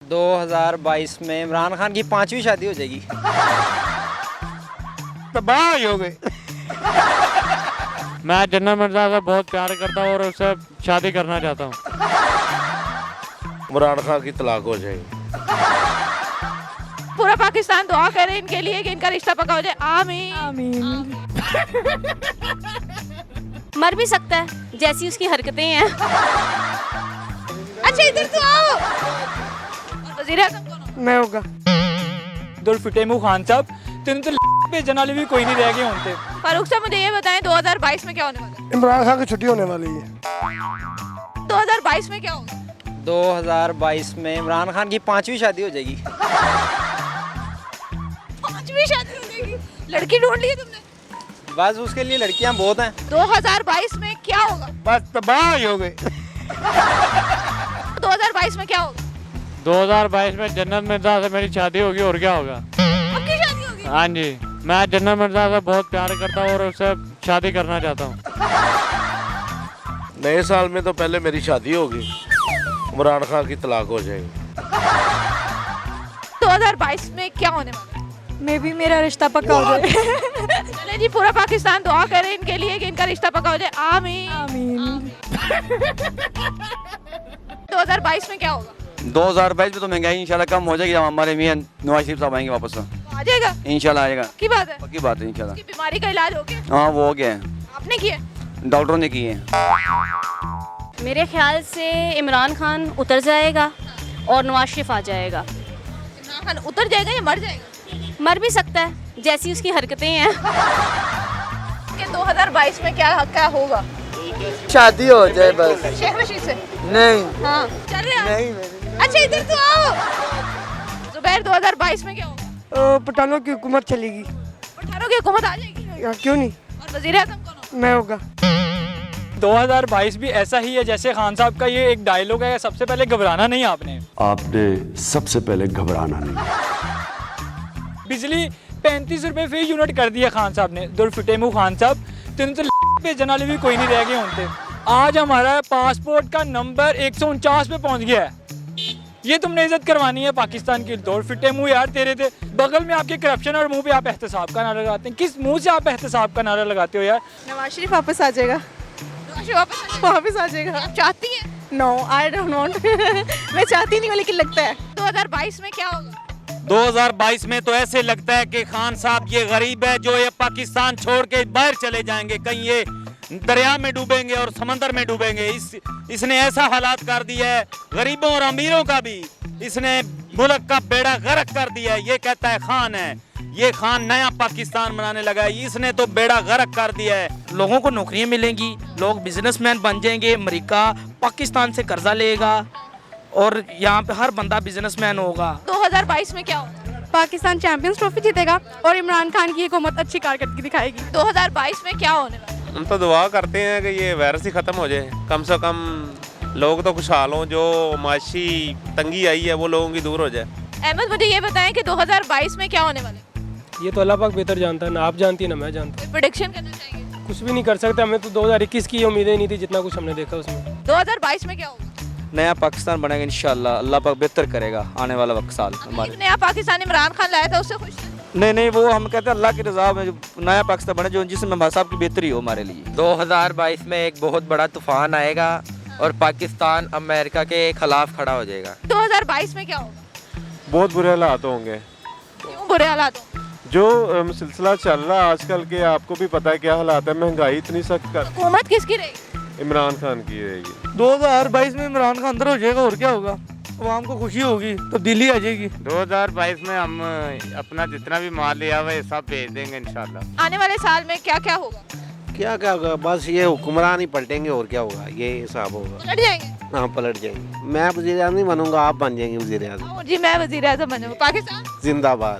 2022 में इमरान खान की 5वीं शादी हो जाएगी। तबाह ही हो गए। मैं जन्नत मिर्जा से बहुत प्यार करता हूँ और उससे शादी करना चाहता हूँ। इमरान खान की तलाक हो जाएगी। पूरा पाकिस्तान दुआ करे इनके लिए कि इनका रिश्ता पक्का हो जाए। आमीन आमीन। मर भी सकता है, जैसी उसकी हरकतें हैं। अच्छा इधर तो आओ। वज़ीर आज़म कौन हो? मैं होगा दुल्फिटेमू खान साहब तेन तो भेजने वाले भी कोई नहीं रह गए होते। फारूक साहब मुझे ये बताएं 2022 में क्या होने वाला है? इमरान खान की छुट्टी होने वाली है। 2022 में क्या होगा? 2022 में इमरान खान की 5वीं शादी हो जाएगी। 5वीं शादी हो जाएगी। लड़की ढूंढ ली है तुमने? बस उसके लिए लड़कियां बहुत हैं। 2022 में क्या होगा? बस तबाह ही हो गए। 2022 में क्या होगा? 2022 में जन्नत मिर्जा से मेरी शादी होगी और क्या होगा। आपकी शादी होगी? हाँ जी, मैं जन्नत मिर्जा से बहुत प्यार करता हूँ और उससे शादी करना चाहता हूँ। नए साल में तो पहले मेरी शादी होगी, इमरान खान की तलाक हो जाएगी। 2022 में क्या होने वाला है? मैं भी मेरा रिश्ता पक्का हो जाए। चले जी पूरा पाकिस्तान दुआ करे इनके लिए कि इनका रिश्ता पक्का हो जाए। आमीन आमीन। 2022 में क्या होगा? 2022 में तो महंगाई इंशाल्लाह कम हो जाएगी जब हमारे मियां नवाज शरीफ साहब आएंगे वापस। आ जाएगा? इंशाल्लाह आएगा, की बात है? पक्की बात है इंशाल्लाह। उसकी बीमारी का इलाज हो गया? हाँ वो हो गया है, आपने किया? डॉक्टरों ने किए हैं। मेरे ख्याल से इमरान खान उतर जाएगा और नवाज शरीफ आ जाएगा। इमरान खान उतर जाएगा या मर जाएगा? मर भी सकता है, जैसी उसकी हरकतें हैं। कि 2022 में क्या क्या होगा? शादी हो जाए बस। शेख रशीद से? नहीं हाँ चल रहे हैं। नहीं अच्छा इधर तो आओ। जुबैर 2022 में क्या होगा? पठानों की हुकूमत चलेगी। पठानों की हुकूमत आ जाएगी? क्यों नहीं, और वज़ीर आज़म कौन होगा? मैं होगा। 2022 भी ऐसा ही है जैसे खान साहब का ये एक डायलॉग है, सबसे पहले घबराना नहीं आपने। आपने सबसे पहले घबराना नहीं। बिजली 35 रुपए फी यूनिट कर दिया खान साहब ने। दुल्फिटेमू खान साहब तेन तो भेजने वाले भी कोई नहीं रह गए होते। आज हमारा पासपोर्ट का नंबर 149 पे पहुंच गया है। ये तुमने इज्जत करवानी है पाकिस्तान की? दुल्फिटेमू यार तेरे थे बगल में आपके करप्शन और मुंह पे आप एहतसाब का नारा लगाते हैं। किस मुंह से आप एहतसाब का नारा लगाते हो यार? नवाज शरीफ वापस आ जाएगा। वापस आ जाएगा। आप चाहती हैं? No I don't want. मैं चाहती नहीं हूँ लेकिन लगता है। 2022 में क्या होगा? 2022 में तो ऐसे लगता है कि खान साहब ये गरीब है जो ये पाकिस्तान छोड़ के बाहर चले जाएंगे, कहीं ये दरिया में डूबेंगे और समंदर में डूबेंगे। इसने ऐसा हालात कर दिया है गरीबों और अमीरों का भी, इसने मुल्क का बेड़ा गर्क कर दिया है। ये कहता है खान है, ये खान नया पाकिस्तान बनाने लगा है, इसने तो बेड़ा गर्क कर दिया है। लोगों को नौकरियां मिलेंगी, लोग बिजनेसमैन बन जाएंगे, अमेरिका पाकिस्तान से कर्जा लेगा और यहाँ पे हर बंदा बिजनेसमैन होगा। 2022 में क्या होगा? पाकिस्तान चैंपियंस ट्रॉफी जीतेगा और इमरान खान की हुकूमत अच्छी कारकर्दगी दिखाएगी। 2022 में क्या होने वाला है? हम तो दुआ करते हैं कि ये वायरस ही ख़त्म हो जाए, कम से कम लोग तो खुशहाल हों, जो माशी तंगी आई है वो लोगों की दूर हो जाए। अहमद मुझे ये बताएं कि 2022 में क्या होने वाला है? ये तो अल्लाह पाक बेहतर जानता है ना, आप जानती है ना मैं जानता कोई प्रेडिक्शन करना चाहेंगे? हूँ। कुछ भी नहीं कर सकते, हमें तो 2021 की उम्मीदें नहीं थी, जितना कुछ हमने देखा उसमें। 2022 में क्या होगा? नया पाकिस्तान बनेगा इंशाल्लाह, अल्लाह पाक बेहतर करेगा आने वाला वक्त साल हमारे। नया पाकिस्तान इमरान खान लाया था, उससे खुश थे? नहीं वो हम कहते हैं अल्लाह की रज़ा में जो नया पाकिस्तान बने, जो जिसमें हमारे साहब की बेहतरी हो हमारे लिए। 2022 में एक बहुत बड़ा तूफान आएगा और पाकिस्तान अमेरिका के खिलाफ खड़ा हो जाएगा। 2022 में क्या होगा? बहुत बुरे हालात होंगे। क्यों बुरे हालात होंगे? जो सिलसिला चल रहा है आजकल के, आपको भी पता है क्या हालात है, महंगाई इतनी सख्त कर। हुकूमत किसकी रहेगी? इमरान खान की रहेगी। 2022 में इमरान खान अंदर हो जाएगा और क्या होगा, आवाम को खुशी होगी, तब्दीली आ जाएगी। 2022 में हम अपना जितना भी माल लिया हुआ है सब भेज देंगे इंशाल्लाह। आने वाले साल में क्या क्या होगा? क्या क्या होगा, बस ये हुक्मरान ही पलटेंगे और क्या होगा, ये हिसाब होगा। पलट जाएंगे? हाँ पलट जाएंगे। मैं वज़ीर आज़म नहीं बनूंगा, आप बन जाएंगे वज़ीर आज़म। जी मैं वज़ीर आज़म बनूंगा। पाकिस्तान जिंदाबाद।